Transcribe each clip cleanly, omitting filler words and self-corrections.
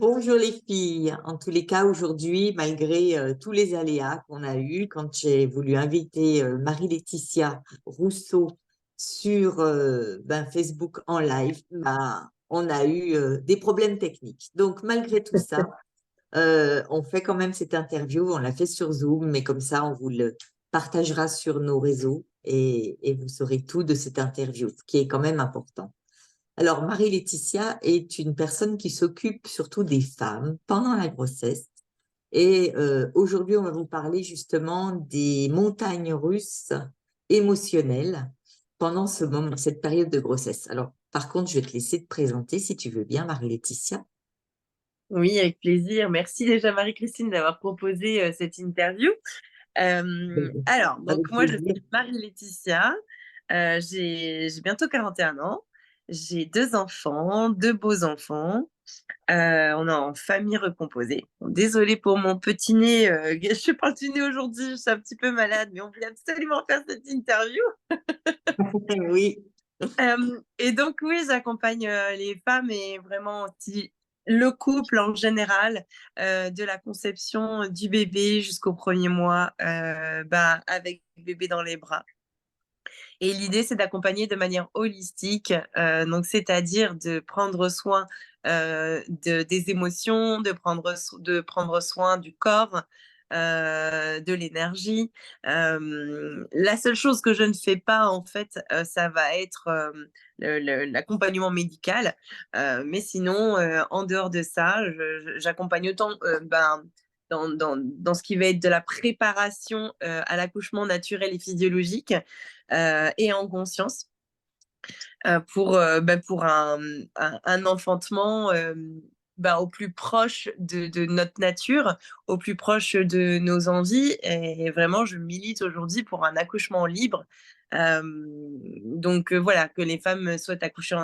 Bonjour les filles. En tous les cas, aujourd'hui, malgré tous les aléas qu'on a eus, quand j'ai voulu inviter Marie-Laetitia Rousseau sur Facebook en live, on a eu des problèmes techniques. Donc, malgré tout ça, on fait quand même cette interview. On l'a fait sur Zoom, mais comme ça, on vous le partagera sur nos réseaux et vous saurez tout de cette interview, ce qui est quand même important. Alors, Marie-Laetitia est une personne qui s'occupe surtout des femmes pendant la grossesse. Et aujourd'hui, on va vous parler justement des montagnes russes émotionnelles pendant cette période de grossesse. Alors, par contre, je vais te laisser te présenter si tu veux bien, Marie-Laetitia. Oui, avec plaisir. Merci déjà Marie-Christine d'avoir proposé cette interview. Alors, Avec donc moi je plaisir. suis Marie-Laetitia. J'ai bientôt 41 ans. J'ai deux enfants, deux beaux enfants. On est en famille recomposée. Bon, désolée pour mon petit nez. Je suis pas du nez aujourd'hui, je suis un petit peu malade, mais on voulait absolument faire cette interview. Oui. Et donc, oui, j'accompagne les femmes et vraiment aussi le couple en général, de la conception du bébé jusqu'au premier mois, avec le bébé dans les bras. Et l'idée, c'est d'accompagner de manière holistique, donc c'est-à-dire de prendre soin des émotions, de prendre soin du corps, de l'énergie. La seule chose que je ne fais pas, en fait, ça va être l'accompagnement médical. Mais sinon, en dehors de ça, j'accompagne autant dans ce qui va être de la préparation à l'accouchement naturel et physiologique, et en conscience, pour un enfantement au plus proche de notre nature, au plus proche de nos envies. Et vraiment, je milite aujourd'hui pour un accouchement libre. Voilà, que les femmes souhaitent accoucher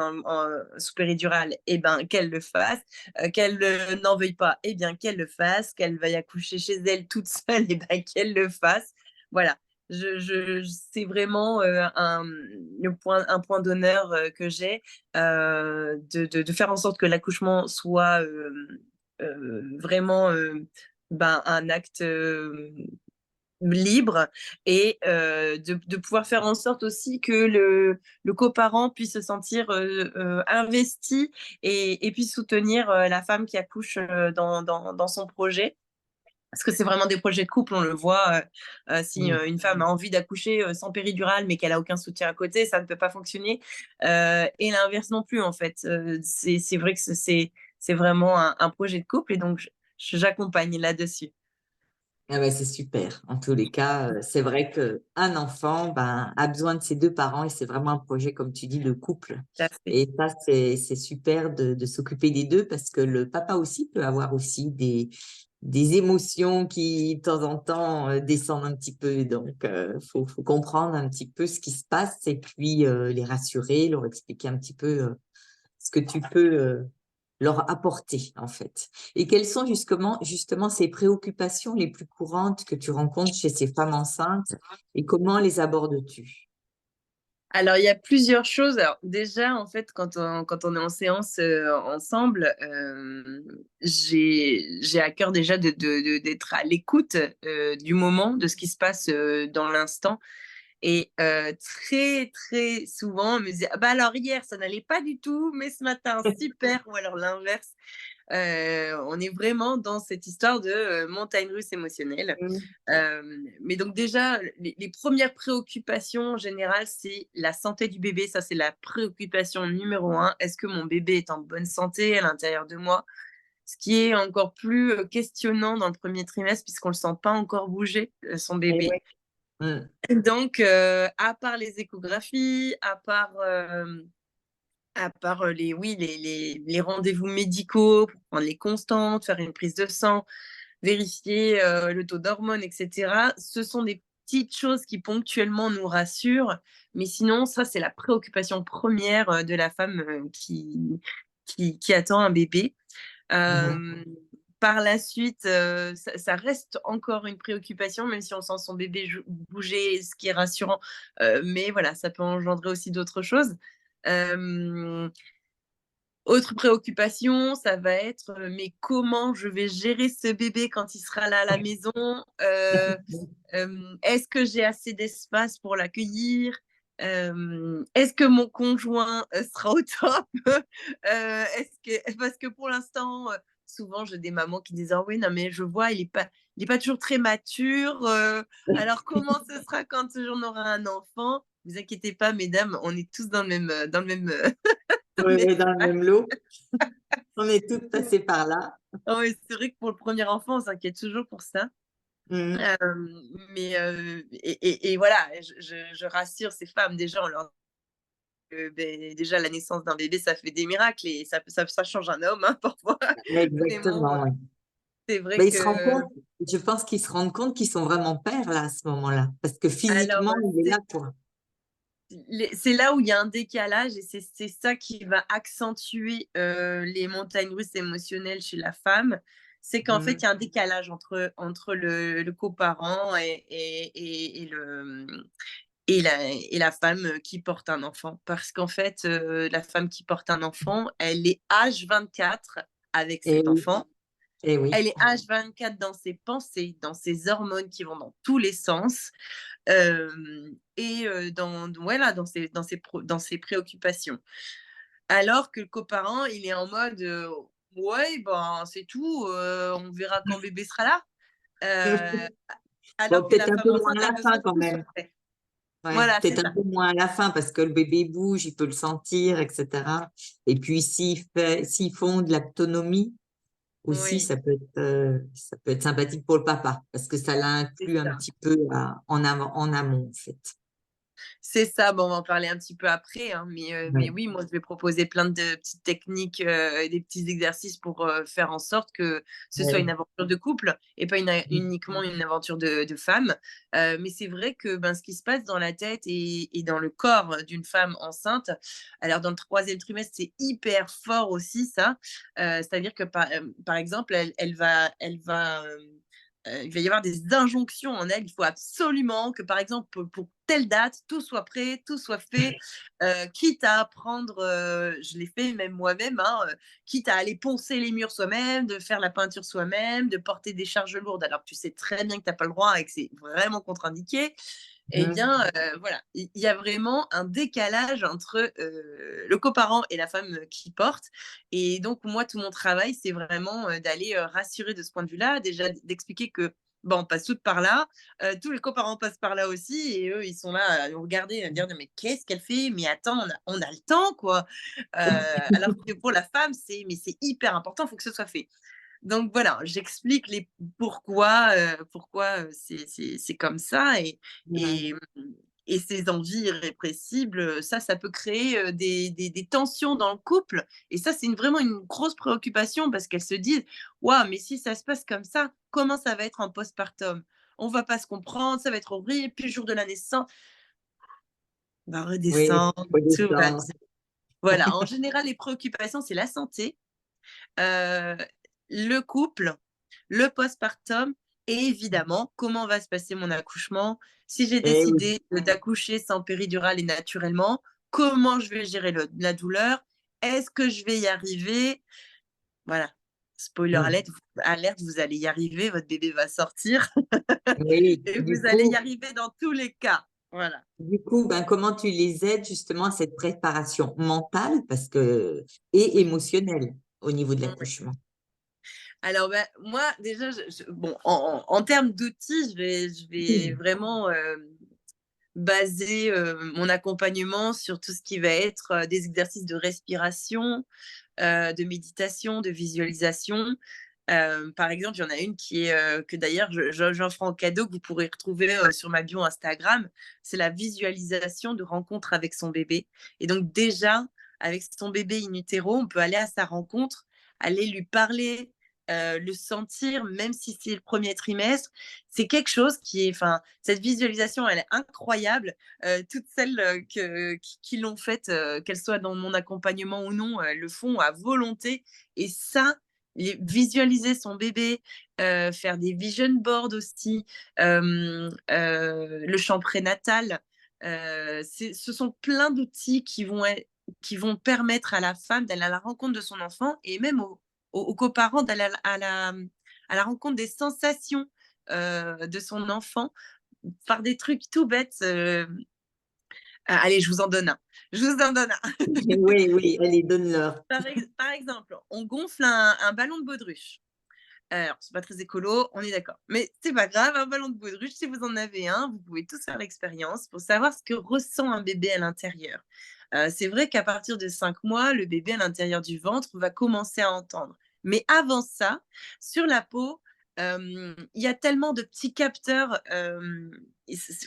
sous péridurale, et ben qu'elles le fassent, qu'elles n'en veuillent pas, et bien qu'elles le fassent, qu'elles veuillent accoucher chez elles toutes seules, et ben qu'elles le fassent. Voilà, c'est vraiment un point d'honneur que j'ai, de faire en sorte que l'accouchement soit vraiment un acte libre, et de pouvoir faire en sorte aussi que le coparent puisse se sentir investi, et puisse soutenir la femme qui accouche dans son projet. Parce que c'est vraiment des projets de couple, on le voit. Si une femme a envie d'accoucher sans péridurale, mais qu'elle a aucun soutien à côté, ça ne peut pas fonctionner. Et l'inverse non plus, en fait. C'est vrai que c'est vraiment un projet de couple, et donc j'accompagne là-dessus. Ah ben, c'est super. En tous les cas, c'est vrai qu'un enfant a besoin de ses deux parents et c'est vraiment un projet, comme tu dis, de couple. Tout à fait. Et ça, c'est super de s'occuper des deux parce que le papa aussi peut avoir aussi des émotions qui, de temps en temps, descendent un petit peu. Donc, faut comprendre un petit peu ce qui se passe et puis les rassurer, leur expliquer un petit peu ce que tu peux leur apporter, en fait. Et quelles sont justement ces préoccupations les plus courantes que tu rencontres chez ces femmes enceintes et comment les abordes-tu? Alors, il y a plusieurs choses. Alors, déjà, en fait, quand on est en séance ensemble, j'ai à cœur déjà d'être à l'écoute du moment, de ce qui se passe dans l'instant. Et très, très souvent, on me disait: «Ah bah, alors hier, ça n'allait pas du tout, mais ce matin, super!» Ou alors l'inverse. On est vraiment dans cette histoire de montagne russe émotionnelle. Mm. Mais donc déjà, les premières préoccupations générales, c'est la santé du bébé. Ça, c'est la préoccupation numéro un. Est-ce que mon bébé est en bonne santé à l'intérieur de moi? Ce qui est encore plus questionnant dans le premier trimestre, puisqu'on ne le sent pas encore bouger, son Eh bébé. oui. Mm. Donc, à part les échographies, à part les rendez-vous médicaux pour prendre les constantes, faire une prise de sang, vérifier le taux d'hormones, etc., ce sont des petites choses qui ponctuellement nous rassurent. Mais sinon, ça, c'est la préoccupation première de la femme qui attend un bébé. Mhm. Euh, Par la suite, ça reste encore une préoccupation, même si on sent son bébé bouger, ce qui est rassurant. Mais voilà, ça peut engendrer aussi d'autres choses. Euh, Autre préoccupation, ça va être mais comment je vais gérer ce bébé quand il sera là à la maison? Est-ce que j'ai assez d'espace pour l'accueillir? Est-ce que mon conjoint sera au top? Parce que pour l'instant, souvent j'ai des mamans qui disent: «Ah oui, non mais je vois, il est pas toujours très mature, alors comment ce sera quand on aura un enfant?» Vous inquiétez pas mesdames, on est tous dans le même, dans le Oui, même dans le sac. même lot. On est toutes passées par là. Ah oui, c'est vrai que pour le premier enfant, on s'inquiète toujours pour ça. Mhm. Mais et voilà, je rassure ces femmes déjà en leur déjà la naissance d'un bébé, ça fait des miracles et ça change un homme, hein, parfois. Vraiment, Exactement, oui. c'est vrai Mais ils se rendent que compte, je pense qu'ils se rendent compte qu'ils sont vraiment pères là à ce moment-là, parce que alors, physiquement, il est là, quoi. c'est là où il y a un décalage et c'est ça qui va accentuer, les montagnes russes émotionnelles chez la femme. C'est qu'en fait, Mhm. il y a un décalage entre le coparent et la femme qui porte un enfant. Parce qu'en fait, la femme qui porte un enfant, elle est H24 avec Et cet oui, enfant. et oui. Elle est H24 dans ses pensées, dans ses hormones qui vont dans tous les sens, et voilà, dans ses préoccupations. Alors que le coparent, il est en mode, «Ouais, ben, c'est tout, on verra quand bébé sera là». Heu, Bon, alors que peut-être la un femme peu moins enceinte à a la fin besoin que quand tout soit même. prêt. Ouais, Voilà, c'est peut-être un ça. peu moins à la fin parce que le bébé bouge, il peut le sentir, etc. Et puis s'ils font de l'autonomie aussi, Oui, ça peut être sympathique pour le papa parce que ça c'est l'inclut un ça. petit peu en amont, en fait. C'est ça, bon, on va en parler un petit peu après, hein, mais Oui. oui, moi, je vais proposer plein de petites techniques, et des petits exercices pour, faire en sorte que ce soit une Oui. aventure de couple et pas uniquement une aventure de femme. Mais c'est vrai que, ben, ce qui se passe dans la tête et dans le corps d'une femme enceinte, alors dans le troisième trimestre, c'est hyper fort aussi ça, c'est-à-dire que par exemple, il va y avoir des injonctions en elle. Il faut absolument que, par exemple, pour telle date, tout soit prêt, tout soit fait, quitte à apprendre, je l'ai fait même moi-même, hein, quitte à aller poncer les murs soi-même, de faire la peinture soi-même, de porter des charges lourdes alors que tu sais très bien que tu n'as pas le droit et que c'est vraiment contre-indiqué. Eh Mhm. bien, voilà, il y a vraiment un décalage entre, le coparent et la femme, qui porte et donc moi, tout mon travail, c'est vraiment, d'aller, rassurer de ce point de vue-là. Déjà d'expliquer que, bah, on passe toutes par là, tous les coparents passent par là aussi et eux, ils sont là à nous regarder, à dire: «Non mais qu'est-ce qu'elle fait? Mais attends, on a le temps quoi!» Alors que pour la femme, c'est hyper important, il faut que ce soit fait. Donc voilà, j'explique les pourquoi, c'est comme ça Mhm. et et ces envies irrépressibles, ça peut créer, des tensions dans le couple et ça, c'est vraiment une grosse préoccupation parce qu'elles se disent: «Waouh, mais si ça se passe comme ça, comment ça va être en postpartum? On va pas se comprendre, ça va être horrible, puis le jour de la naissance, on va Oui, redescendre, faut tout va descendre. bien». Voilà, en général, les préoccupations, c'est la santé, heu, le couple, le postpartum et évidemment, comment va se passer mon accouchement? Si j'ai Eh oui. décidé d'accoucher sans péridurale et naturellement, comment je vais gérer la douleur? Est-ce que je vais y arriver? Voilà, spoiler Mhm. alerte, vous allez y arriver, votre bébé va sortir Oui, et vous allez y arriver dans tous les cas. Voilà. ben, comment tu les aides justement à cette préparation mentale et Oui. émotionnelle au niveau de Oui. l'accouchement? Alors, bah, moi, déjà, bon, en termes d'outils, je vais Mhm. vraiment baser mon accompagnement sur tout ce qui va être des exercices de respiration, de méditation, de visualisation. Par exemple, il y en a une qui est que d'ailleurs j'offre en cadeau que vous pourrez retrouver sur ma bio Instagram. C'est la visualisation de rencontre avec son bébé. Et donc déjà, avec son bébé in utero, on peut aller à sa rencontre, aller lui parler, le sentir, même si c'est le premier trimestre. C'est quelque chose qui est, enfin, cette visualisation, elle est incroyable. Toutes celles qui l'ont faite, qu'elles soient dans mon accompagnement ou non, elles le font à volonté. Et ça, visualiser son bébé, faire des vision boards aussi, le chant prénatal. Ce sont plein d'outils qui vont qui vont permettre à la femme d'aller à la rencontre de son enfant et même aux coparents d'aller à la rencontre des sensations de son enfant par des trucs tout bêtes. Allez, je vous en donne un. Je vous en donne un. Oui, oui, allez, donne-leur. Par exemple, on gonfle un ballon de baudruche. Alors, c'est pas très écolo, on est d'accord. Mais c'est pas grave, un ballon de baudruche, si vous en avez un, vous pouvez tous faire l'expérience pour savoir ce que ressent un bébé à l'intérieur. C'est vrai qu'à partir de 5 mois, le bébé à l'intérieur du ventre va commencer à entendre. Mais avant ça, sur la peau, il y a tellement de petits capteurs.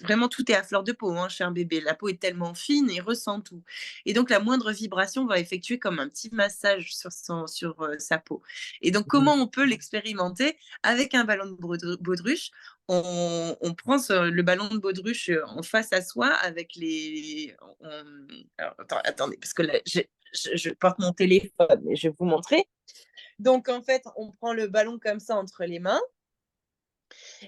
Vraiment, tout est à fleur de peau hein, chez un bébé. La peau est tellement fine et ressent tout. Et donc, la moindre vibration va effectuer comme un petit massage sur sa peau. Et donc, comment on peut l'expérimenter avec un ballon de baudruche? On prend le ballon de baudruche en face à soi avec les. Alors, attendez, parce que là, je porte mon téléphone et je vais vous montrer. Donc, en fait, on prend le ballon comme ça entre les mains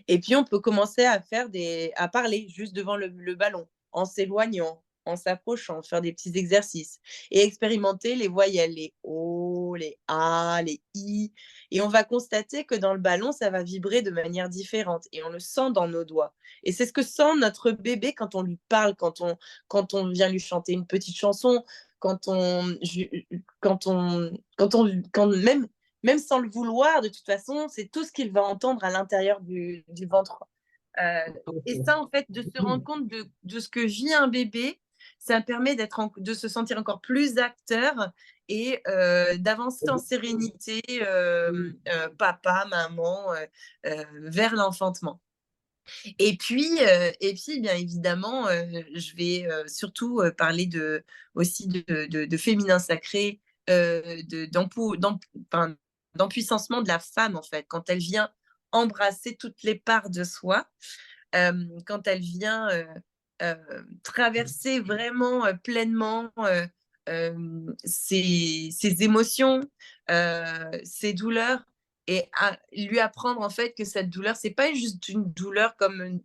et puis on peut commencer à parler juste devant le ballon, en s'éloignant, en s'approchant, faire des petits exercices et expérimenter les voyelles, les O, les A, les I. Et on va constater que dans le ballon, ça va vibrer de manière différente et on le sent dans nos doigts. Et c'est ce que sent notre bébé quand on lui parle, quand on vient lui chanter une petite chanson, quand on, quand même même sans le vouloir, de toute façon, c'est tout ce qu'il va entendre à l'intérieur du ventre. Euh, et Ok. ça, en fait, de se rendre compte de ce que vit un bébé, ça permet de se sentir encore plus acteur et d'avancer en sérénité, papa, maman, vers l'enfantement. Et puis, bien évidemment, je vais surtout parler aussi de féminin sacré, enfin, d'empuissancement de la femme, en fait, quand elle vient embrasser toutes les parts de soi, quand elle vient traverser vraiment pleinement ses émotions, ses douleurs et lui apprendre en fait que cette douleur, c'est pas juste une douleur comme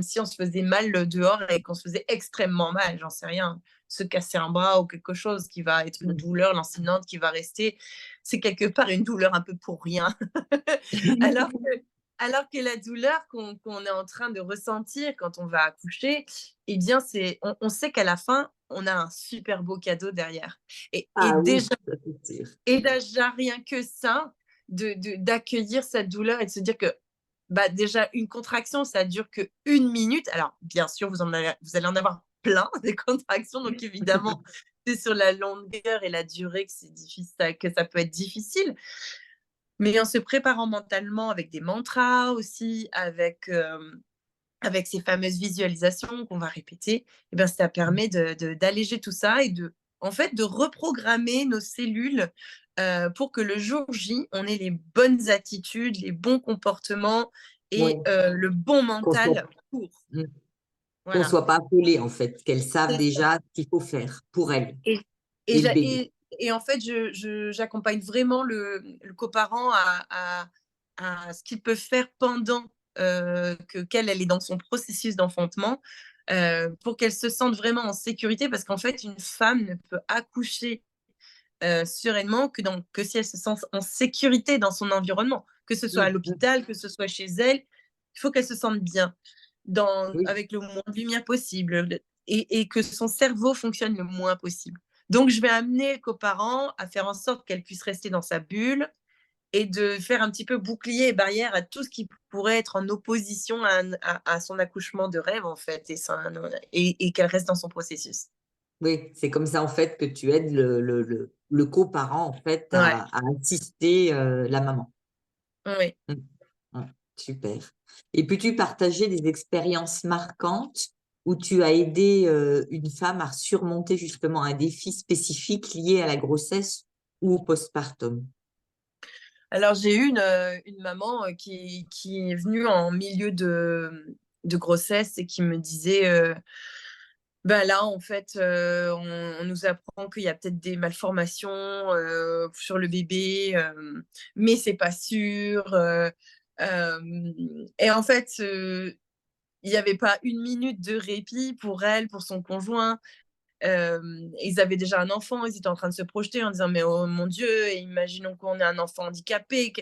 si on se faisait mal dehors et qu'on se faisait extrêmement mal, j'en sais rien, se casser un bras ou quelque chose qui va être une douleur lancinante qui va rester, c'est quelque part une douleur un peu pour rien. alors que, alors que la douleur qu'on est en train de ressentir quand on va accoucher, eh bien, on sait qu'à la fin, on a un super beau cadeau derrière. Et Ah oui, déjà, ça c'est sûr. et déjà, rien que ça, d'accueillir cette douleur et de se dire que bah, déjà, une contraction, ça dure que 1 minute. Alors, bien sûr, vous allez en avoir plein des contractions. Donc, évidemment, c'est sur la longueur et la durée que c'est difficile, que ça peut être difficile. Mais en se préparant mentalement avec des mantras aussi, avec ces fameuses visualisations qu'on va répéter, eh ben, ça permet d'alléger tout ça et en fait, de reprogrammer nos cellules pour que le jour J, on ait les bonnes attitudes, les bons comportements et Ouais, le bon qu'on soit, mental pour. mm, qu'on Voilà. soit pas affolé en fait, qu'elles savent C'est ça. déjà ce qu'il faut faire pour elles Et, et, et le bébé. en fait, j'accompagne vraiment le coparent à ce qu'il peut faire pendant qu'elle est dans son processus d'enfantement pour qu'elle se sente vraiment en sécurité parce qu'en fait, une femme ne peut accoucher sereinement que si elle se sent en sécurité dans son environnement, que ce soit à l'hôpital, que ce soit chez elle, il faut qu'elle se sente bien, Oui, avec le moins de lumière possible et que son cerveau fonctionne le moins possible. Donc, je vais amener les coparents à faire en sorte qu'elle puisse rester dans sa bulle et de faire un petit peu bouclier et barrière à tout ce qui pourrait être en opposition à son accouchement de rêve, en fait, et qu'elle reste dans son processus. oui, c'est comme ça en fait que tu aides le coparent en fait Ouais, à assister la maman. oui. Mm. Ouais, super. Et peux-tu partager des expériences marquantes où tu as aidé une femme à surmonter justement un défi spécifique lié à la grossesse ou au postpartum? Alors, j'ai eu une maman qui est venue en milieu de grossesse et qui me disait bah là, en fait, on nous apprend qu'il y a peut-être des malformations sur le bébé, mais c'est pas sûr. Et en fait, il n'y avait pas 1 minute de répit pour elle, pour son conjoint. Ils avaient déjà un enfant, ils étaient en train de se projeter en disant mais oh mon Dieu, imaginons qu'on ait un enfant handicapé,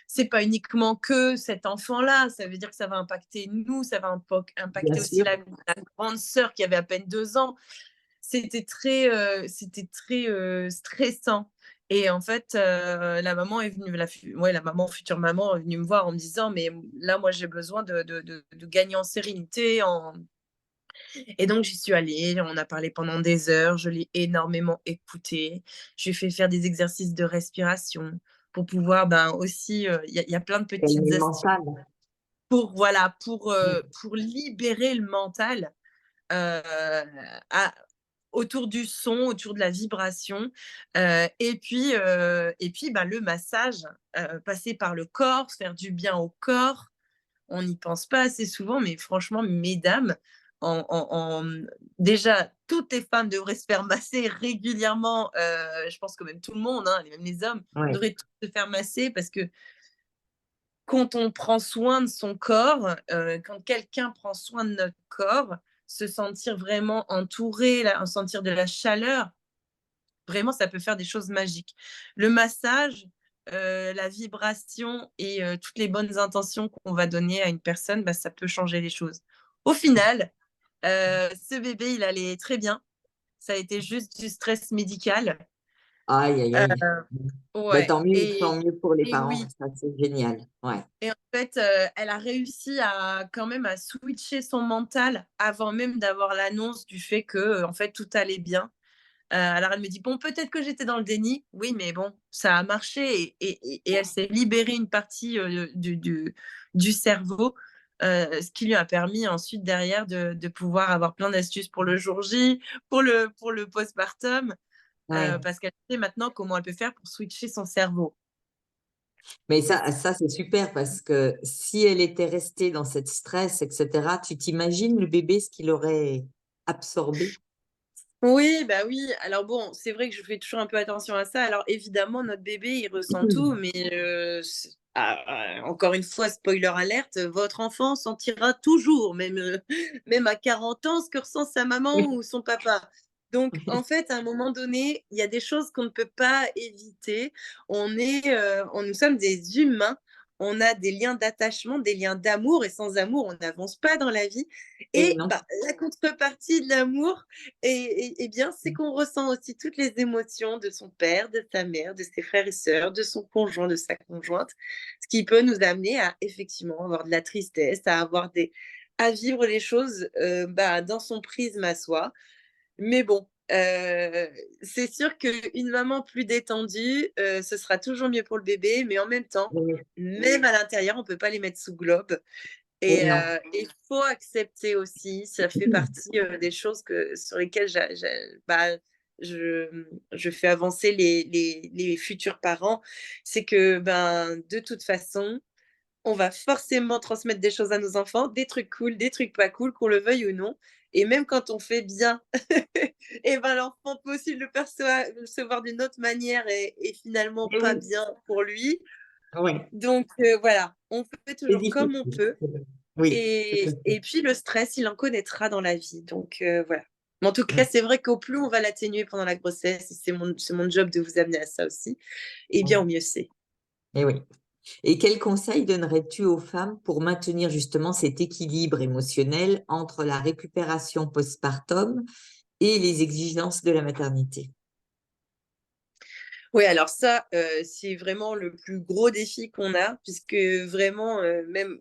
c'est pas uniquement que cet enfant-là, ça veut dire que ça va impacter nous, ça va Bien impacter aussi sûr. la grande sœur qui avait à peine 2 ans. C'était très, stressant. Et en fait, la maman est venue, la maman, future maman, est venue me voir en me disant, mais là, moi, j'ai besoin de gagner en sérénité, et donc, j'y suis allée, on a parlé pendant des heures, je l'ai énormément écoutée. Je lui ai fait faire des exercices de respiration pour pouvoir, ben, aussi, il y a plein de petites Calmer le astuces mental. pour, voilà, Mm. pour libérer le mental, heu, à autour du son, autour de la vibration, et puis, bah, le massage, passer par le corps, faire du bien au corps. On n'y pense pas assez souvent, mais franchement, mesdames, déjà, toutes les femmes devraient se faire masser régulièrement. Je pense que même tout le monde, hein, même les hommes, Ouais. devraient tous se faire masser parce que quand on prend soin de son corps, quand quelqu'un prend soin de notre corps, se sentir vraiment entouré, sentir de la chaleur, vraiment, ça peut faire des choses magiques. Le massage, la vibration et toutes les bonnes intentions qu'on va donner à une personne, bah, ça peut changer les choses. Au final, ce bébé, il allait très bien. Ça a été juste du stress médical. Aïe, aïe, Heu, aïe. Bah, ouais, tant mieux pour les et parents, oui, ça c'est génial. Ouais. et en fait, elle a réussi à quand même à switcher son mental avant même d'avoir l'annonce du fait que, en fait, tout allait bien. Alors elle me dit: «Bon, peut-être que j'étais dans le déni». Oui, mais bon, ça a marché, et elle s'est libérée une partie, du cerveau, ce qui lui a permis ensuite derrière de pouvoir avoir plein d'astuces pour le jour J, pour le postpartum, Ouais. parce qu'elle sait maintenant comment elle peut faire pour switcher son cerveau. Mais C'est ça c'est super parce que si elle était restée dans cette stress, etc., tu t'imagines le bébé, ce qu'il aurait absorbé? Oui, bah oui. Alors bon, c'est vrai que je fais toujours un peu attention à ça. Alors évidemment, notre bébé, il ressent tout, mais encore une fois, spoiler alerte, votre enfant sentira toujours, même, même à 40 ans, ce que ressent sa maman ou son papa. Donc, en fait, à un moment donné, il y a des choses qu'on ne peut pas éviter. Nous sommes des humains. On a des liens d'attachement, des liens d'amour, et sans amour, on n'avance pas dans la vie. Et Et non. bah, la contrepartie de l'amour, et bien, c'est qu'on ressent aussi toutes les émotions de son père, de sa mère, de ses frères et sœurs, de son conjoint, de sa conjointe, ce qui peut nous amener à effectivement avoir de la tristesse, à vivre les choses, bah, dans son prisme à soi. Mais bon, c'est sûr qu'une maman plus détendue, ce sera toujours mieux pour le bébé, mais en même temps, même à l'intérieur, on ne peut pas les mettre sous globe. Et Et non. il faut accepter aussi, ça fait partie, des choses sur lesquelles bah, je fais avancer les futurs parents. C'est que, ben, de toute façon, on va forcément transmettre des choses à nos enfants, des trucs cool, des trucs pas cool, qu'on le veuille ou non. Et même quand on fait bien, et ben, l'enfant peut aussi le percevoir d'une autre manière, et finalement Et pas oui, bien pour lui. ouais, Donc voilà, on fait c'est toujours comme on difficile. peut. Oui, tout à Et fait. puis le stress, il en connaîtra dans la vie, donc voilà. Mais en tout cas, c'est vrai qu'au plus on va l'atténuer pendant la grossesse, et c'est mon job de vous amener à ça aussi, et bien au mieux c'est. Et oui. Et quels conseils donnerais-tu aux femmes pour maintenir justement cet équilibre émotionnel entre la récupération postpartum et les exigences de la maternité? Oui, alors ça, c'est vraiment le plus gros défi qu'on a, puisque vraiment, même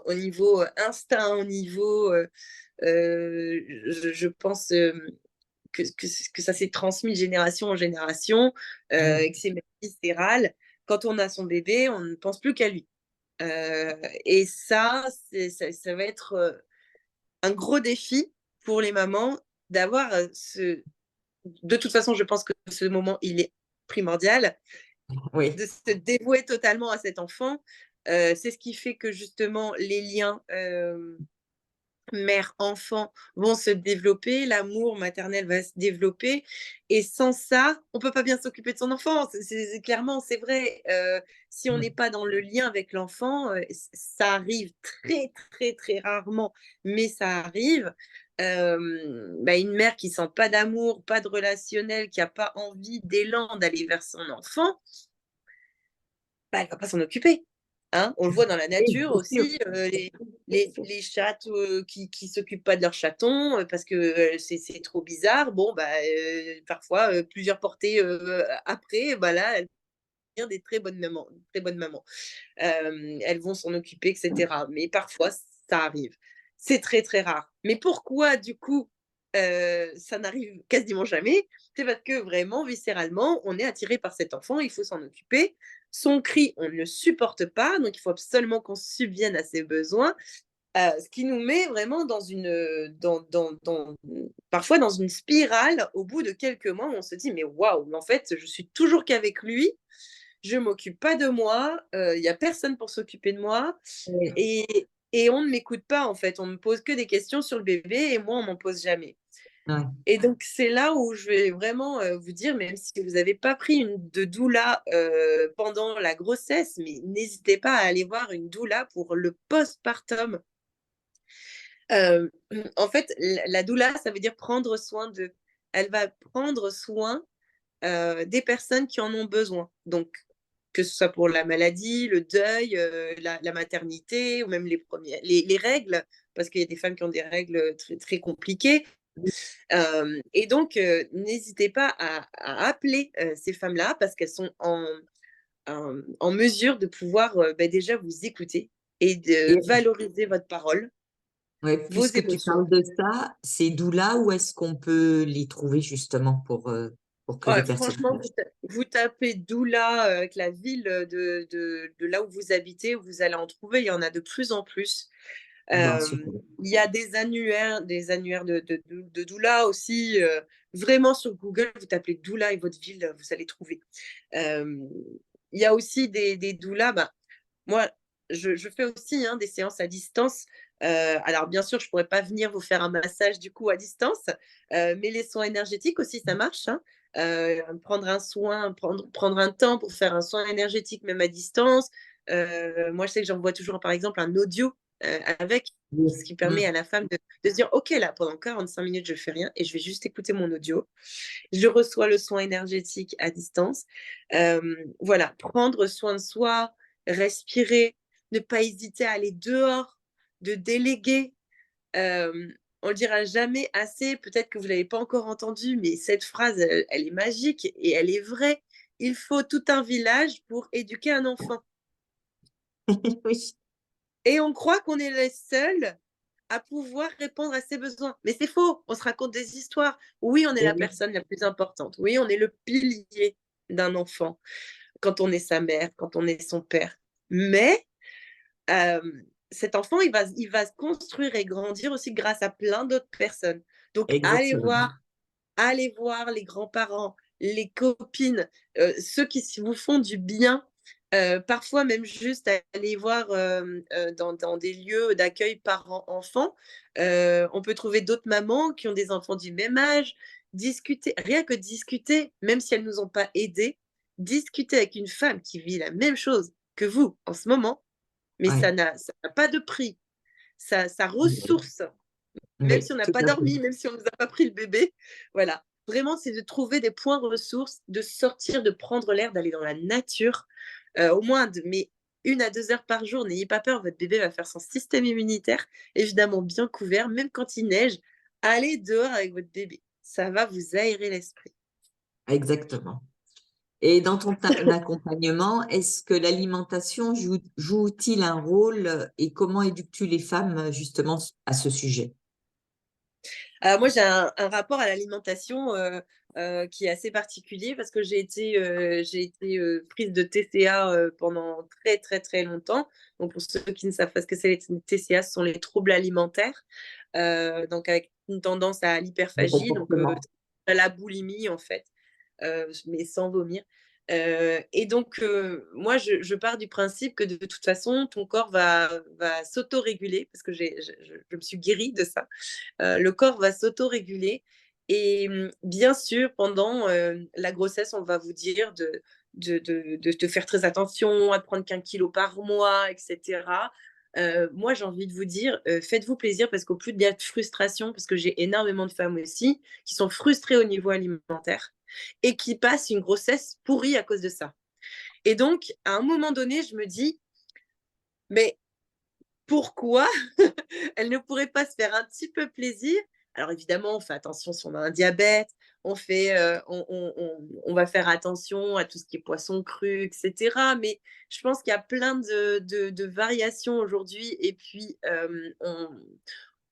au niveau instinct, au niveau, je pense, que ça s'est transmis de génération en génération, et que c'est même viscéral. Quand on a son bébé, on ne pense plus qu'à lui. Et ça, ça va être, un gros défi pour les mamans d'avoir, de toute façon, je pense que ce moment, il est primordial, Oui, de se dévouer totalement à cet enfant. C'est ce qui fait que justement les liens, mère-enfant vont se développer, l'amour maternel va se développer. Et sans ça, on peut pas bien s'occuper de son enfant. Clairement, c'est vrai. Si on n'est pas dans le lien avec l'enfant, ça arrive très, très, très rarement, mais ça arrive. Bah, une mère qui sent pas d'amour, pas de relationnel, qui a pas envie d'élan d'aller vers son enfant, bah, elle va pas s'en occuper. Hein, on le voit dans la Oui, nature c'est sûr. aussi, les chattes qui s'occupent pas de leurs chatons parce que c'est trop bizarre. Bon, bah, parfois, plusieurs portées après, bah là, elles deviennent des très bonnes mamans. Très bonnes mamans. Elles vont s'en occuper, etc. Mais parfois, ça arrive. C'est très, très rare. Mais pourquoi, du coup, ça n'arrive quasiment jamais? C'est parce que vraiment, viscéralement, on est attiré par cet enfant, il faut s'en occuper. Son cri, on ne le supporte pas, donc il faut absolument qu'on subvienne à ses besoins. Ce qui nous met vraiment dans parfois dans une spirale au bout de quelques mois où on se dit mais waouh, en fait, je suis toujours qu'avec lui, je m'occupe pas de moi, il y a personne pour s'occuper de moi Oui, et on ne m'écoute pas en fait. On me pose que des questions sur le bébé et moi on m'en pose jamais. ouais. Et donc c'est là où je vais vraiment vous dire, même si vous n'avez pas pris de doula pendant la grossesse, mais n'hésitez pas à aller voir une doula pour le postpartum. Euh, En fait, la doula, ça veut dire prendre soin de. Elle va prendre soin des personnes qui en ont besoin. Donc, que ce soit pour la maladie, le deuil, la maternité, ou même les règles, parce qu'il y a des femmes qui ont des règles très, très compliquées. Et donc, n'hésitez pas à appeler ces femmes-là, parce qu'elles sont en mesure de pouvoir bah, déjà vous écouter et de Et valoriser votre parole, ouais, vos puisque tu émotions. parles de ça, ces doulas, où est-ce qu'on peut les trouver justement pour que les Ouais, personnes franchement, sachent? vous tapez Doula avec la ville de là où vous habitez, vous allez en trouver. Il y en a de plus en plus. Bon, Euh, super. il y a des annuaires de doula aussi. Vraiment sur Google, vous tapez Doula et votre ville, vous allez trouver. Euh, il y a aussi des doulas. Bah, moi, je fais aussi hein, des séances à distance. Alors, bien sûr, je ne pourrais pas venir vous faire un massage du coup à distance, mais les soins énergétiques aussi, ça marche. Hein. Prendre un soin, prendre un temps pour faire un soin énergétique, même à distance. Moi, je sais que j'envoie toujours, par exemple, un audio avec, Oui. ce qui permet Mm. à la femme de se dire, OK, là, pendant 45 minutes, je ne fais rien et je vais juste écouter mon audio. Je reçois le soin énergétique à distance. Voilà, prendre soin de soi, respirer, ne pas hésiter à aller dehors, de déléguer. Euh, on le dira jamais assez, peut-être que vous ne l'avez pas encore entendu, mais cette phrase, elle est magique et elle est vraie. Il faut tout un village pour éduquer un enfant. Oui. Et on croit qu'on est les seuls à pouvoir répondre à ses besoins. Mais c'est faux, on se raconte des histoires. Oui, on est Et la oui, personne la plus importante. Oui, on est le pilier d'un enfant quand on est sa mère, quand on est son père. Mais euh, cet enfant, il va se construire et grandir aussi grâce à plein d'autres personnes. Donc, exactement. allez voir les grands-parents, les copines, ceux qui vous font du bien. Parfois même juste aller voir dans des lieux d'accueil parents-enfants. On peut trouver d'autres mamans qui ont des enfants du même âge. Discuter, rien que discuter, même si elles ne nous ont pas aidés, discuter avec une femme qui vit la même chose que vous en ce moment, mais Ouais. ça n'a pas de prix. Ça ressource même Oui, si on n'a tout pas à fait. dormi, même si on ne nous a pas pris le bébé. Voilà. Vraiment, c'est de trouver des points ressources, de sortir, de prendre l'air, d'aller dans la nature, au moins mais 1 à 2 heures par jour. N'ayez pas peur, votre bébé va faire son système immunitaire, évidemment bien couvert, même quand il neige. Allez dehors avec votre bébé. Ça va vous aérer l'esprit. Exactement. Et dans ton accompagnement, est-ce que l'alimentation joue-t-il un rôle et comment éduques-tu les femmes justement à ce sujet? Moi, j'ai un rapport à l'alimentation qui est assez particulier parce que j'ai été prise de TCA pendant très, très, très longtemps. Donc, pour ceux qui ne savent pas ce que c'est, les TCA, ce sont les troubles alimentaires. Donc, avec une tendance à Le l'hyperphagie, donc comportement. à la boulimie, en fait, mais sans vomir. Et donc, moi, je pars du principe que de toute façon, ton corps va s'auto-réguler, parce que je me suis guérie de ça. Le corps va s'auto-réguler. Et bien sûr, pendant la grossesse, on va vous dire de te faire très attention, à prendre qu'un kilo par mois, etc. Moi, j'ai envie de vous dire, faites-vous plaisir parce qu'au plus il y a de frustration, parce que j'ai énormément de femmes aussi qui sont frustrées au niveau alimentaire et qui passent une grossesse pourrie à cause de ça. Et donc, à un moment donné, je me dis, mais pourquoi elle ne pourrait pas se faire un petit peu plaisir? Alors évidemment, on fait attention si on a un diabète, on va faire attention à tout ce qui est poisson cru, etc. Mais je pense qu'il y a plein de variations aujourd'hui. Et puis,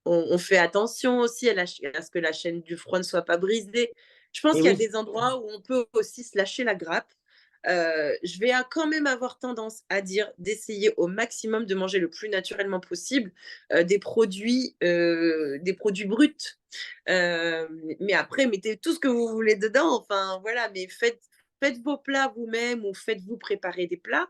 on fait attention aussi à ce que la chaîne du froid ne soit pas brisée. Je pense Et qu'il y a oui, des endroits où on peut aussi se lâcher la grappe. Je vais quand même avoir tendance à dire d'essayer au maximum de manger le plus naturellement possible des produits bruts. Euh, mais après, mettez tout ce que vous voulez dedans. Enfin, voilà, mais faites vos plats vous-même ou faites-vous préparer des plats.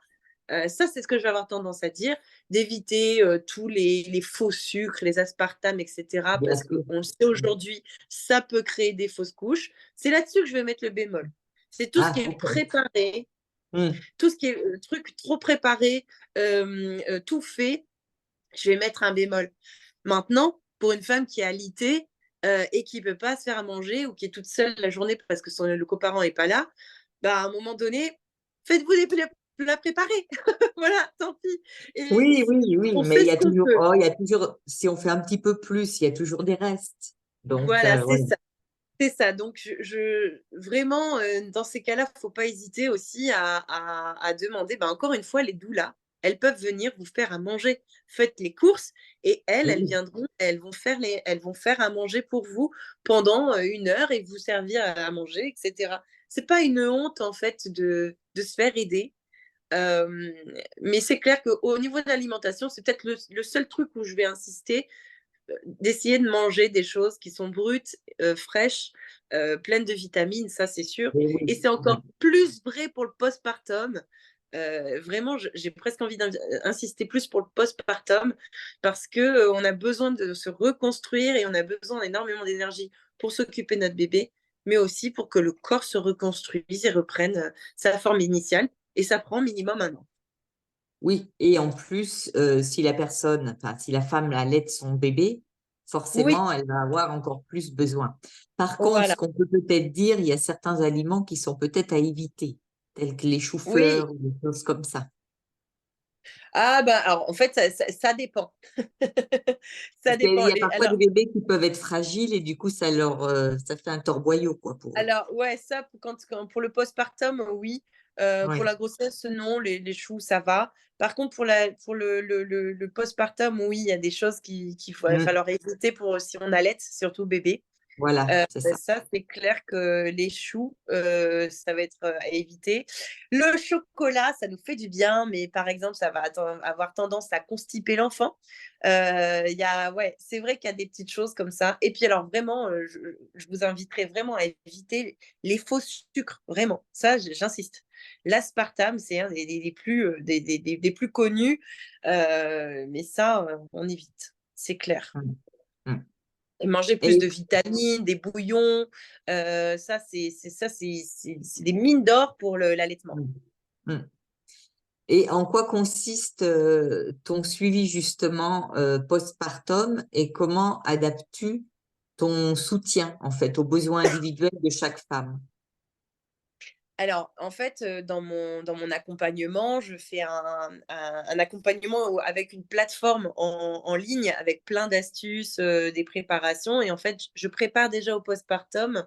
Ça, c'est ce que je vais avoir tendance à dire, d'éviter tous les faux sucres, les aspartames, etc. bien Parce sûr. qu'on le sait aujourd'hui, ça peut créer des fausses couches. C'est là-dessus que je vais mettre le bémol. C'est tout ce qui Ah, est ok. préparé, Hmm. tout ce qui est truc trop préparé, tout fait, je vais mettre un bémol. Maintenant, pour une femme qui est alitée et qui ne peut pas se faire à manger ou qui est toute seule la journée parce que le coparent n'est pas là, bah, à un moment donné, faites-vous des plats préparés. Voilà, tant pis. Oui, oui, oui, On mais il fait y ce a qu'on toujours, peut. oh, il y a toujours, si on fait un petit peu plus, il y a toujours des restes. Donc, Voilà, c'est voilà. ça. C'est ça. Donc, vraiment, dans ces cas-là, il ne faut pas hésiter aussi à demander. Ben, encore une fois, les doulas, elles peuvent venir vous faire à manger. Faites les courses et elles Oui, viendront, elles vont faire à manger pour vous pendant 1 heure et vous servir à manger, etc. C'est pas une honte, en fait, de se faire aider. Euh, mais c'est clair qu'au niveau de l'alimentation, c'est peut-être le seul truc où je vais insister, d'essayer de manger des choses qui sont brutes, fraîches, pleines de vitamines, ça c'est sûr. oui, Et oui, c'est oui. encore plus vrai pour le postpartum. Vraiment, j'ai presque envie d'insister plus pour le postpartum parce que on a besoin de se reconstruire et on a besoin énormément d'énergie pour s'occuper de notre bébé, mais aussi pour que le corps se reconstruise et reprenne sa forme initiale. Et ça prend minimum 1 an. Oui, et en plus, si la personne, enfin, si la femme allait son bébé, Oui, forcément, elle va avoir encore plus besoin. Par contre, ce voilà. qu'on peut peut-être dire, il y a certains aliments qui sont peut-être à éviter, tels que les Oui. choux-fleurs ou des choses comme ça. Ah ben, alors en fait, ça dépend. Ça Parce qu'il dépend. y a parfois des bébés qui peuvent être fragiles et du coup, ça fait un torboyau, quoi, pour eux. Alors ouais, ça, pour le postpartum, oui. Pour Oui. la grossesse, non, les choux, ça va. Par contre, pour le postpartum, oui, il y a des choses qu'il va Mm. falloir éviter pour si on allait, surtout bébé. Voilà, c'est ça. Ça, c'est clair que les choux, ça va être à éviter. Le chocolat, ça nous fait du bien, mais par exemple, ça va avoir tendance à constiper l'enfant. Ouais, c'est vrai qu'il y a des petites choses comme ça. Et puis alors vraiment, je vous inviterai vraiment à éviter les faux sucres, vraiment. Ça, j'insiste. L'aspartame, c'est un des plus, des plus connus, mais ça, on évite, c'est clair. Mm. Mm. Et manger plus Et, de vitamines, des bouillons, ça c'est des mines d'or pour l'allaitement. mm. Mm. Et en quoi consiste ton suivi justement postpartum et comment adaptes-tu ton soutien en fait aux besoins individuels de chaque femme? Alors en fait, dans mon accompagnement, je fais un accompagnement avec une plateforme en ligne avec plein d'astuces, des préparations et en fait, je prépare déjà au postpartum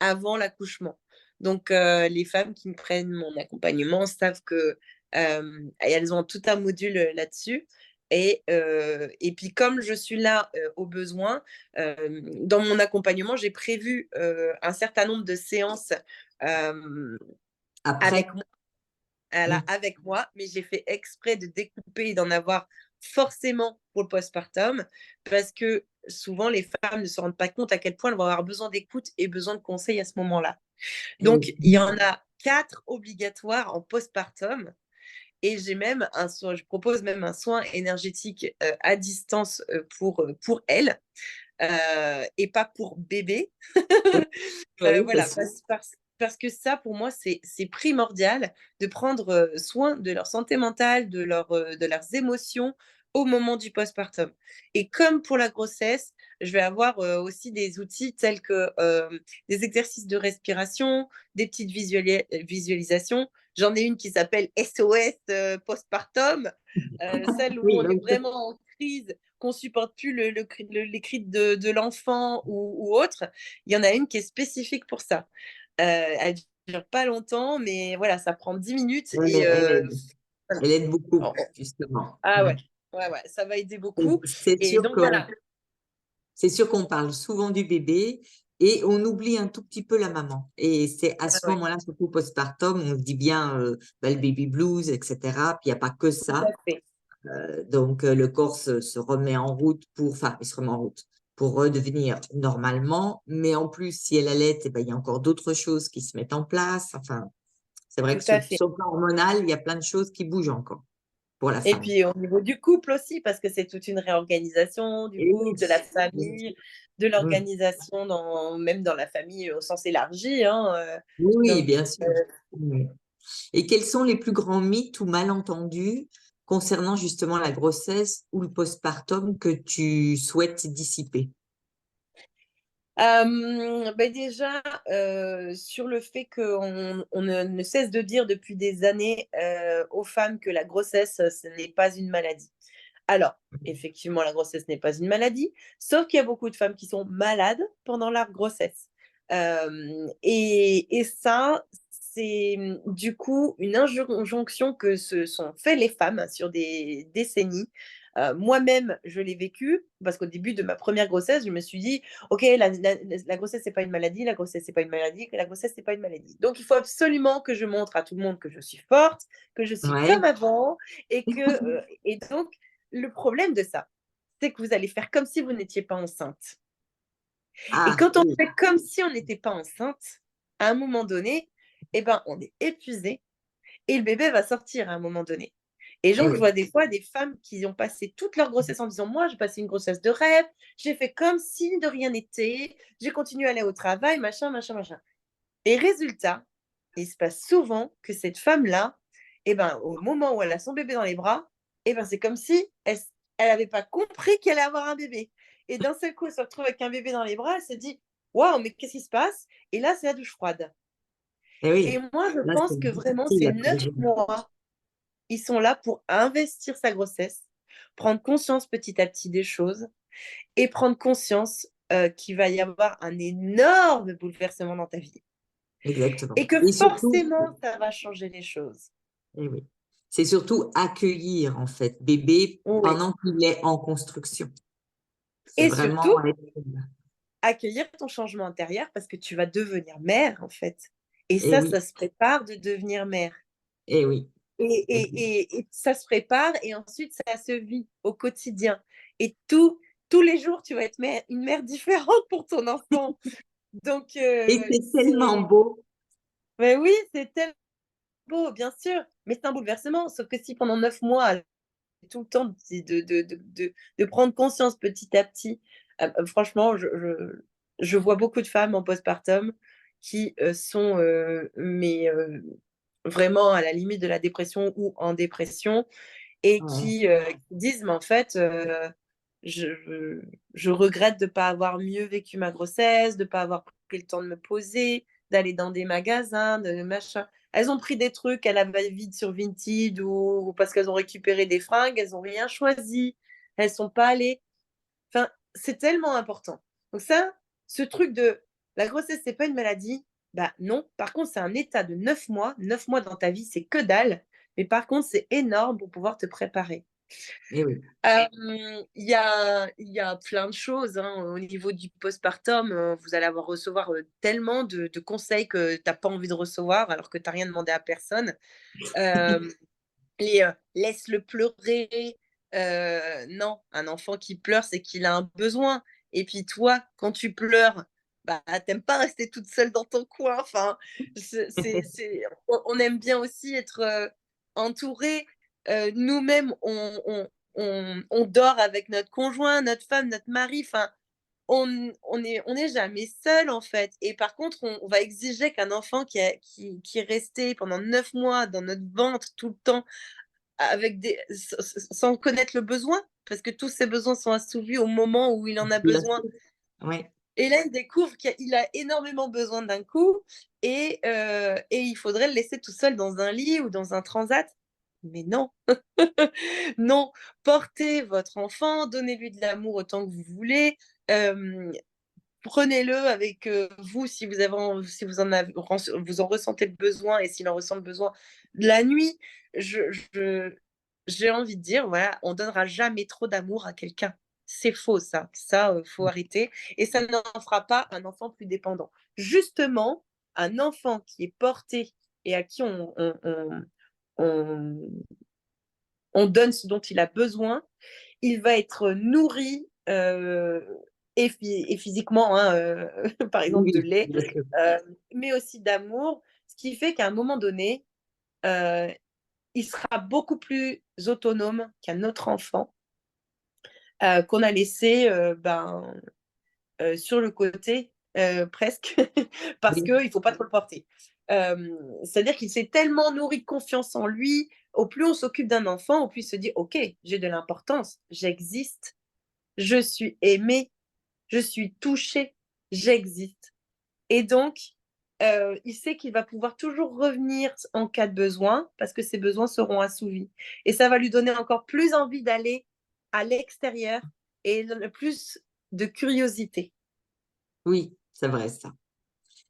avant l'accouchement. Donc, les femmes qui me prennent mon accompagnement savent que, elles ont tout un module, là-dessus et puis comme je suis là, au besoin, dans mon accompagnement, j'ai prévu, un certain nombre de séances, hem, avec Après, moi mm, avec moi, mais j'ai fait exprès de découper et d'en avoir forcément pour le postpartum parce que souvent les femmes ne se rendent pas compte à quel point elles vont avoir besoin d'écoute et besoin de conseils à ce moment-là. Eh Donc, oui. il y en a 4 obligatoires en postpartum. Et j'ai même je propose même un soin énergétique à distance pour elle et pas pour bébé. Oui, oui, Voilà, parce que parce que ça, pour moi, c'est primordial de prendre soin de leur santé mentale, de leurs émotions au moment du postpartum. Et comme pour la grossesse, je vais avoir aussi des outils tels que des exercices de respiration, des petites visualisations. J'en ai une qui s'appelle SOS postpartum, celle où oui, on est donc, vraiment en crise, qu'on supporte plus les cris de l'enfant ou autre. Il y en a une qui est spécifique pour ça. Elle dure pas longtemps, mais voilà, ça prend 10 minutes elle, et elle aide. voilà. Elle aide beaucoup, Oh, oh. justement. Ah Mm. ouais, ouais, ouais, ça va aider Et beaucoup. C'est Et sûr donc qu'on voilà. c'est sûr qu'on parle souvent du bébé et on oublie un tout petit peu la maman. Et c'est à Ah ce ouais, moment-là, surtout postpartum, on se dit bien bah, le baby blues, etc. Puis il n'y a pas que tout à ça. fait. Donc le corps se remet en route enfin, il se remet en route pour redevenir normalement. Mais en plus, si elle allait, eh ben, il y a encore d'autres choses qui se mettent en place. Enfin, c'est vrai Tout que à fait. sur le plan hormonal, il y a plein de choses qui bougent encore pour la Et femme. puis au niveau du couple aussi, parce que c'est toute une réorganisation du Et oui, couple, de la bien sûr. famille, de Mm. l'organisation même dans la famille au sens élargi, hein, Oui, oui, donc bien sûr. Mm. Et quels sont les plus grands mythes ou malentendus concernant justement la grossesse ou le postpartum que tu souhaites dissiper? Déjà, sur le fait qu'on ne cesse de dire depuis des années, aux femmes que la grossesse, ce n'est pas une maladie. Alors, effectivement, la grossesse n'est pas une maladie, sauf qu'il y a beaucoup de femmes qui sont malades pendant leur grossesse. Et ça, c'est, du coup, une injonction que se sont fait les femmes sur des décennies. Moi-même, je l'ai vécu parce qu'au début de ma première grossesse, je me suis dit: «OK, la grossesse, c'est pas une maladie, la grossesse, c'est pas une maladie, la grossesse, c'est pas une maladie. Donc il faut absolument que je montre à tout le monde que je suis forte, que je suis comme Ouais. avant et et donc le problème de ça, c'est que vous allez faire comme si vous n'étiez pas enceinte. Et Ah, quand on oui, fait comme si on n'était pas enceinte, à un moment donné, eh ben, on est épuisé et le bébé va sortir à un moment donné. Et eh donc, je oui, vois des fois des femmes qui ont passé toute leur grossesse en disant: «Moi, j'ai passé une grossesse de rêve, j'ai fait comme si de rien n'était, j'ai continué à aller au travail, machin, machin, machin». Et résultat, il se passe souvent que cette femme-là, eh ben, au moment où elle a son bébé dans les bras, eh ben, c'est comme si elle avait pas compris qu'elle allait avoir un bébé. Et d'un seul coup, elle se retrouve avec un bébé dans les bras, elle se dit: «Waouh, mais qu'est-ce qui se passe?» Et là, c'est la douche froide. eh Et oui. moi, je Là, pense c'est que vraiment, difficile ces après. 9 mois, ils sont là pour investir sa grossesse, prendre conscience petit à petit des choses et prendre conscience, qu'il va y avoir un énorme bouleversement dans ta vie. Et Exactement. que Et surtout, forcément, ça va changer les choses. eh oui, c'est surtout accueillir en fait bébé Oui. pendant qu'il est en construction. C'est Et surtout, vraiment être. accueillir ton changement intérieur parce que tu vas devenir mère, en fait. Et Eh ça oui, se prépare de devenir mère. eh oui, eh oui. Et ça se prépare et ensuite ça se vit au quotidien. Et tous les jours, tu vas être une mère différente pour ton enfant. Donc, Et c'est tellement c'est beau. mais oui, c'est tellement beau, bien sûr, mais c'est un bouleversement. Sauf que si pendant 9 mois, tout le temps de prendre conscience petit à petit. Franchement, je vois beaucoup de femmes en postpartum qui, sont, vraiment à la limite de la dépression ou en dépression et Ouais, qui disent: «Mais en fait, je je regrette de ne pas avoir mieux vécu ma grossesse, de ne pas avoir pris le temps de me poser, d'aller dans des magasins, de machin». Elles ont pris des trucs à la va-vite sur Vinted ou parce qu'elles ont récupéré des fringues, elles ont rien choisi, elles sont pas allées enfin, c'est tellement important. Donc ça, ce truc de la grossesse, c'est pas une maladie, bah non. Par contre, c'est un état de 9 mois. 9 mois dans ta vie, c'est que dalle, mais par contre, c'est énorme pour pouvoir te préparer. eh oui, Il y a plein de choses, hein, au niveau du postpartum, vous allez recevoir, tellement de conseils que tu as pas envie de recevoir alors que tu as rien demandé à personne. Hem Laisse-le pleurer. Non, un enfant qui pleure, c'est qu'il a un besoin et puis toi, quand tu pleures, bah, t'aimes pas rester toute seule dans ton coin. Enfin, on aime bien aussi être entouré. Nous-mêmes, on dort avec notre conjoint, notre femme, notre mari. Enfin, on est jamais seul en fait. Et par contre, on va exiger qu'un enfant qui est resté pendant 9 mois dans notre ventre tout le temps, sans connaître le besoin, parce que tous ses besoins sont assouvis au moment où il en a Bien besoin. sûr. Ouais. Et là, il découvre qu'il a énormément besoin d'un coup et il faudrait le laisser tout seul dans un lit ou dans un transat. Mais non, non, portez votre enfant, donnez-lui de l'amour autant que vous voulez. Prenez-le avec vous si si vous en ressentez le besoin et s'il en ressent le besoin la nuit. Je, je, j'ai envie de dire, voilà, on donnera jamais trop d'amour à quelqu'un. C'est faux, ça. Ça, faut arrêter. Et ça n'en fera pas un enfant plus dépendant. Justement, un enfant qui est porté et à qui on, on donne ce dont il a besoin, il va être nourri et physiquement, hein, par exemple de Oui, lait, bien sûr. euh, mais aussi d'amour, ce qui fait qu'à un moment donné, euh, il sera beaucoup plus autonome qu'un autre enfant qu'on a laissé sur le côté presque, parce Oui, qu'il ne faut pas trop le porter. C'est-à-dire qu'il s'est tellement nourri de confiance en lui, au plus on s'occupe d'un enfant, au plus il se dit, OK, j'ai de l'importance, j'existe, je suis aimé, je suis touché, j'existe. Et donc, il sait qu'il va pouvoir toujours revenir en cas de besoin parce que ses besoins seront assouvis. Et ça va lui donner encore plus envie d'aller à l'extérieur et plus de curiosité. oui, c'est vrai ça.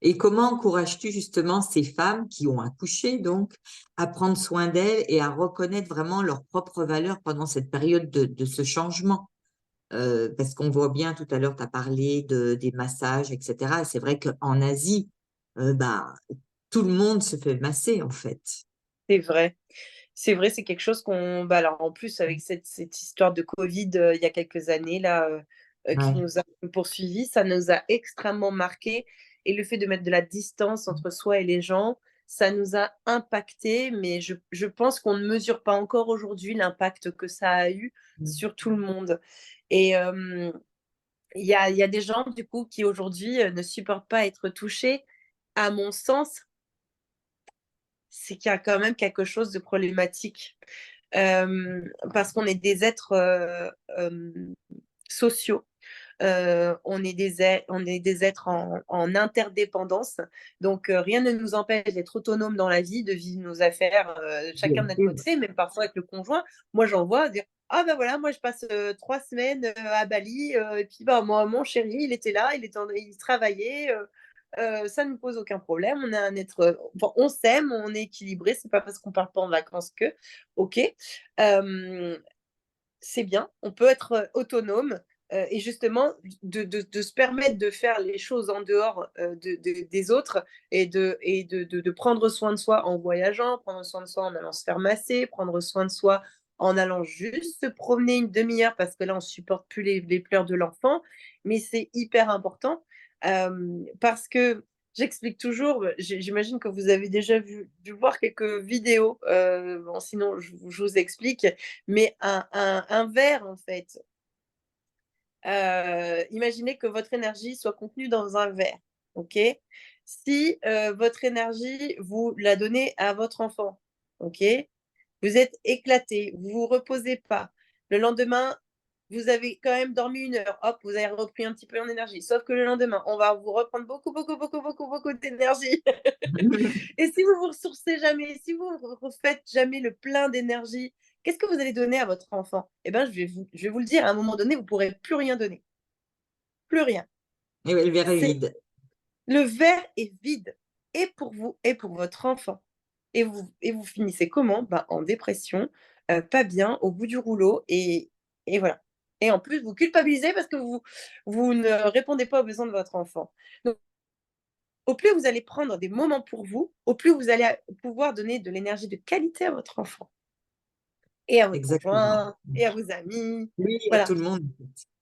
Et comment encourages-tu justement ces femmes qui ont accouché, donc, à prendre soin d'elles et à reconnaître vraiment leurs propres valeurs pendant cette période de ce changement? Parce qu'on voit bien, tout à l'heure, tu as parlé des massages, etc. Et c'est vrai qu'en Asie, bah, tout le monde se fait masser, en fait. C'est vrai. C'est vrai, c'est quelque chose qu'on bah, alors en plus avec cette histoire de Covid, il y a quelques années là, qui Ouais. nous a poursuivis, ça nous a extrêmement marqué et le fait de mettre de la distance entre soi et les gens, ça nous a impacté, mais je pense qu'on ne mesure pas encore aujourd'hui l'impact que ça a eu sur tout le monde et il y a des gens du coup qui aujourd'hui, ne supportent pas être touchés. À mon sens, c'est qu'il y a quand même quelque chose de problématique. Parce qu'on est des êtres sociaux. On est des êtres en interdépendance. Donc, rien ne nous empêche d'être autonomes dans la vie, de vivre nos affaires Bien chacun de notre sûr. côté, même parfois avec le conjoint. Moi, j'en vois dire ah ben voilà, moi je passe 3 semaines à Bali, et puis bah, moi, mon chéri, il était là, il travaillait. Ça ne nous pose aucun problème. On est un être, enfin, on s'aime, on est équilibré. C'est pas parce qu'on part pas en vacances que, ok. Euh, c'est bien, on peut être autonome et justement de se permettre de faire les choses en dehors des autres et de prendre soin de soi en voyageant, prendre soin de soi en allant se faire masser, prendre soin de soi en allant juste se promener une demi-heure parce que là, on ne supporte plus les pleurs de l'enfant. Mais c'est hyper important parce que j'explique toujours, j'imagine que vous avez déjà dû voir quelques vidéos, bon, sinon je vous explique, mais un verre, en fait, imaginez que votre énergie soit contenue dans un verre, ok? Si votre énergie, vous la donnez à votre enfant, ok? Vous êtes éclaté, vous vous reposez pas. Le lendemain, vous avez quand même dormi 1 heure, hop, vous avez repris un petit peu en énergie. Sauf que le lendemain, on va vous reprendre beaucoup, beaucoup, beaucoup, beaucoup, beaucoup d'énergie. Et si vous vous ressourcez jamais, si vous ne refaites jamais le plein d'énergie, qu'est-ce que vous allez donner à votre enfant? Eh bien, je vais vous le dire, à un moment donné, vous ne pourrez plus rien donner. Plus rien. Et le verre est C'est, vide. le verre est vide. Et pour vous, et pour votre enfant. Et vous finissez comment? Ben, en dépression, pas bien, au bout du rouleau. Et voilà. Et en plus, vous culpabilisez parce que vous ne répondez pas aux besoins de votre enfant. Donc, au plus vous allez prendre des moments pour vous, au plus vous allez pouvoir donner de l'énergie de qualité à votre enfant et à votre Exactement. conjoint et à vos amis. Oui, à Voilà, tout le monde.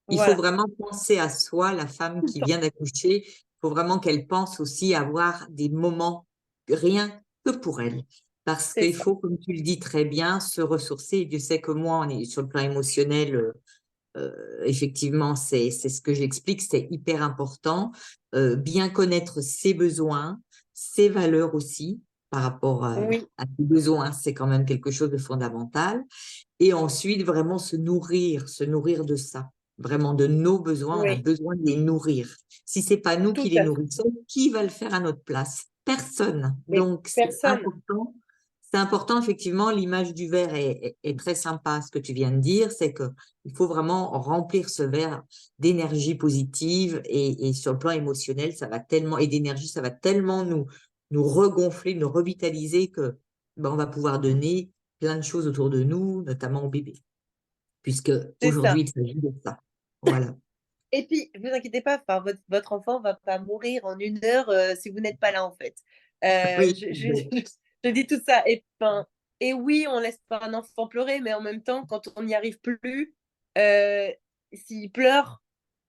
Il faut voilà, vraiment penser à soi, la femme tout le qui temps. vient d'accoucher. faut vraiment qu'elle pense aussi à avoir des moments rien que pour elle. Parce C'est qu'il ça. faut, comme tu le dis très bien, se ressourcer. Et Dieu sait que moi, on est sur le plan émotionnel, effectivement, c'est ce que j'explique, c'est hyper important. Bien connaître ses besoins, ses valeurs aussi, par rapport Oui, à ses besoins, c'est quand même quelque chose de fondamental. Et ensuite, vraiment se nourrir de ça. Vraiment de nos besoins, on a oui, besoin de les nourrir. Si c'est pas nous qui tout les à fait. nourrissons, qui va le faire à notre place? Personne. Mais Donc, c'est personne. important. C'est important, effectivement, l'image du verre est très sympa. Ce que tu viens de dire, c'est que il faut vraiment remplir ce verre d'énergie positive et sur le plan émotionnel, ça va tellement, et d'énergie, ça va tellement nous regonfler, nous revitaliser que ben, on va pouvoir donner plein de choses autour de nous, notamment au bébé, puisque C'est aujourd'hui, ça. il s'agit de ça. Voilà. Et puis, vous inquiétez pas, enfin, votre enfant va pas mourir en 1 heure si vous n'êtes pas là, en fait. Oui, Je dis tout ça. Et, enfin, et oui, on laisse pas un enfant pleurer, mais en même temps, quand on n'y arrive plus, euh, s'il pleure,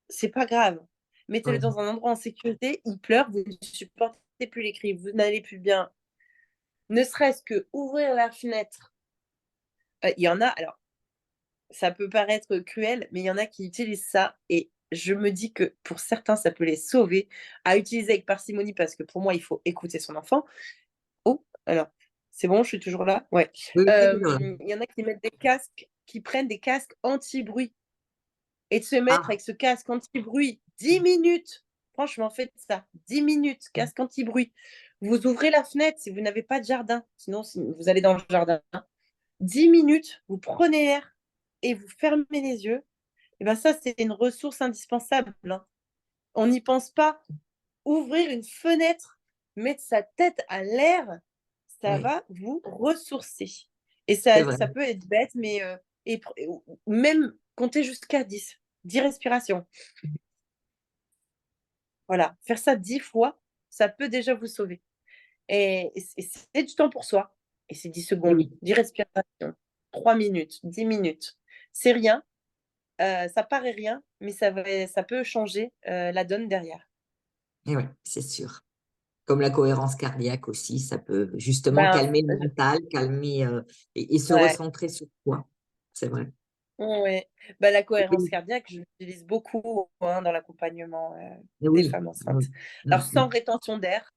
c'est pas grave. Mettez-le oui, dans un endroit en sécurité, il pleure, vous ne supportez plus les cris, vous n'allez plus bien. Ne serait-ce que ouvrir la fenêtre. Il y en a, alors, ça peut paraître cruel, mais il y en a qui utilisent ça et je me dis que pour certains, ça peut les sauver à utiliser avec parcimonie parce que pour moi, il faut écouter son enfant. Oh, alors, c'est bon, je suis toujours là? Ouais. oui, oui, oui. Il y en a qui mettent des casques, qui prennent des casques anti-bruit et de se mettre Ah, avec ce casque anti-bruit 10 minutes. Franchement, faites ça. 10 minutes, casque anti-bruit. Vous ouvrez la fenêtre si vous n'avez pas de jardin. Sinon, si vous allez dans le jardin. 10 minutes, vous prenez l'air et vous fermez les yeux. Et ben ça, c'est une ressource indispensable, hein. On n'y pense pas. Ouvrir une fenêtre, mettre sa tête à l'air, ça oui, va vous ressourcer. Et c'est vrai. ça peut être bête, mais même compter jusqu'à 10. 10 respirations. Voilà. Faire ça 10 fois, ça peut déjà vous sauver. Et c'est du temps pour soi. Et c'est 10 Et secondes, oui, 10 respirations, 3 minutes, 10 minutes. C'est rien, ça paraît rien, mais ça peut changer la donne derrière. et oui, c'est sûr. Comme la cohérence cardiaque aussi, ça peut justement Ben, calmer le mental, calmer et se ouais, recentrer sur soi. C'est vrai. ouais. Bah, la cohérence Oui, cardiaque, je l'utilise beaucoup hein, dans l'accompagnement et des oui, femmes enceintes. oui, Alors, sans mm, rétention d'air,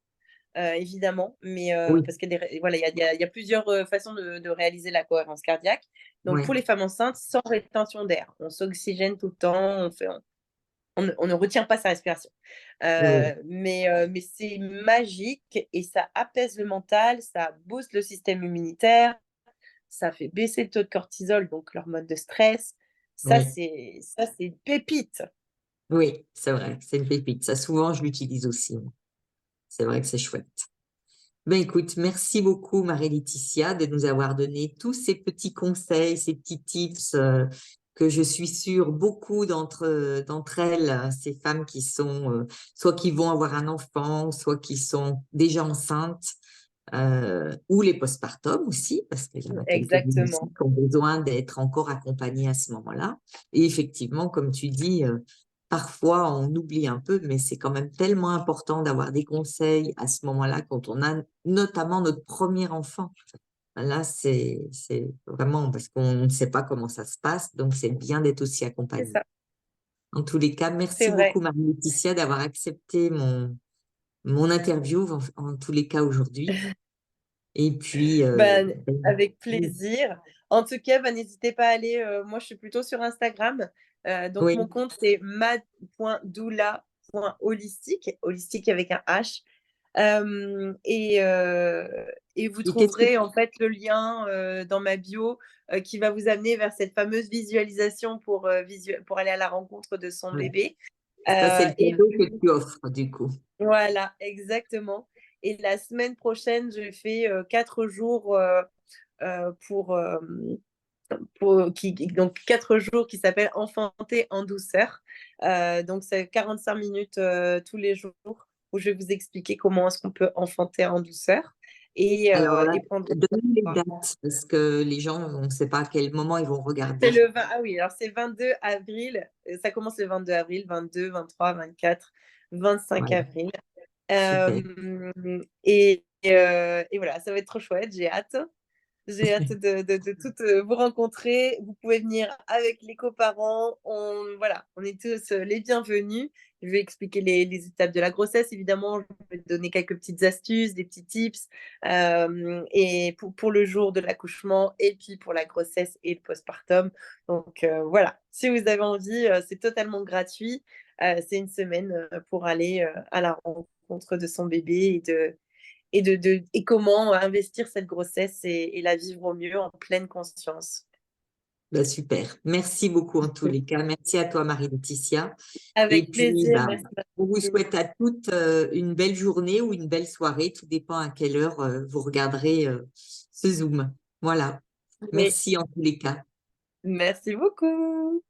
évidemment, mais oui, parce qu'il y a, voilà, il y a plusieurs façons de réaliser la cohérence cardiaque. Donc, oui, pour les femmes enceintes, sans rétention d'air, on s'oxygène tout le temps, on ne retient pas sa respiration. oui, Mais c'est magique et ça apaise le mental, ça booste le système immunitaire, ça fait baisser le taux de cortisol, donc l'hormone de stress. oui, Ça, c'est une pépite. oui, c'est vrai, c'est une pépite. Ça, souvent, je l'utilise aussi. C'est vrai que c'est chouette. Ben écoute, merci beaucoup Marie-Laetitia de nous avoir donné tous ces petits conseils, ces petits tips que je suis sûre beaucoup d'entre elles, ces femmes qui sont soit qui vont avoir un enfant, soit qui sont déjà enceintes, ou les postpartum aussi, parce qu'il y en a quelques-unes aussi Exactement. qui ont besoin d'être encore accompagnées à ce moment-là. Et effectivement, comme tu dis, parfois on oublie un peu, mais c'est quand même tellement important d'avoir des conseils à ce moment-là quand on a notamment notre premier enfant. Là, c'est vraiment parce qu'on ne sait pas comment ça se passe, donc c'est bien d'être aussi C'est accompagné. ça. En tous les cas, C'est merci vrai. beaucoup Marie-Laetitia d'avoir accepté mon interview en tous les cas aujourd'hui. Et puis, Ben, avec oui, plaisir. En tout cas, ben, n'hésitez pas à aller. Moi, je suis plutôt sur Instagram. Donc, mon oui. compte, c'est mad.doula.holistique, holistique avec un H. Et vous Et qu'est-ce que trouverez en fait le lien dans ma bio qui va vous amener vers cette fameuse visualisation pour aller à la rencontre de son ouais, bébé. ça, c'est le Et cadeau que tu offres, du coup. voilà, exactement. Et la semaine prochaine, je fais 4 jours euh, pour, euh, donc 4 jours qui s'appellent Enfanter en douceur. Donc c'est 45 minutes tous les jours où je vais vous expliquer comment est-ce qu'on peut enfanter en douceur Alors là, et prendre soin donne de les soi. dates, parce que les gens, on ne sait pas à quel moment ils vont regarder. C'est le 20, ah oui, alors c'est 22 avril, ça commence le 22 avril, 22, 23, 24. 25 Voilà, avril. super. Et voilà, ça va être trop chouette, j'ai hâte. J'ai hâte de toutes vous rencontrer. Vous pouvez venir avec les coparents. Voilà, on est tous les bienvenus. Je vais expliquer les étapes de la grossesse, évidemment. Je vais donner quelques petites astuces, des petits tips. Et pour le jour de l'accouchement, et puis pour la grossesse et le postpartum. Donc voilà, si vous avez envie, c'est totalement gratuit. C'est une semaine pour aller à la rencontre de son bébé et comment investir cette grossesse et la vivre au mieux en pleine conscience. Bah, super. Merci beaucoup en tous les cas. Merci à toi, Marie-Laetitia. Et Avec puis, plaisir, bah, merci. on vous Martine. souhaite à toutes une belle journée ou une belle soirée. Tout dépend à quelle heure vous regarderez ce Zoom. Voilà. Oui, Merci en tous les cas. merci beaucoup.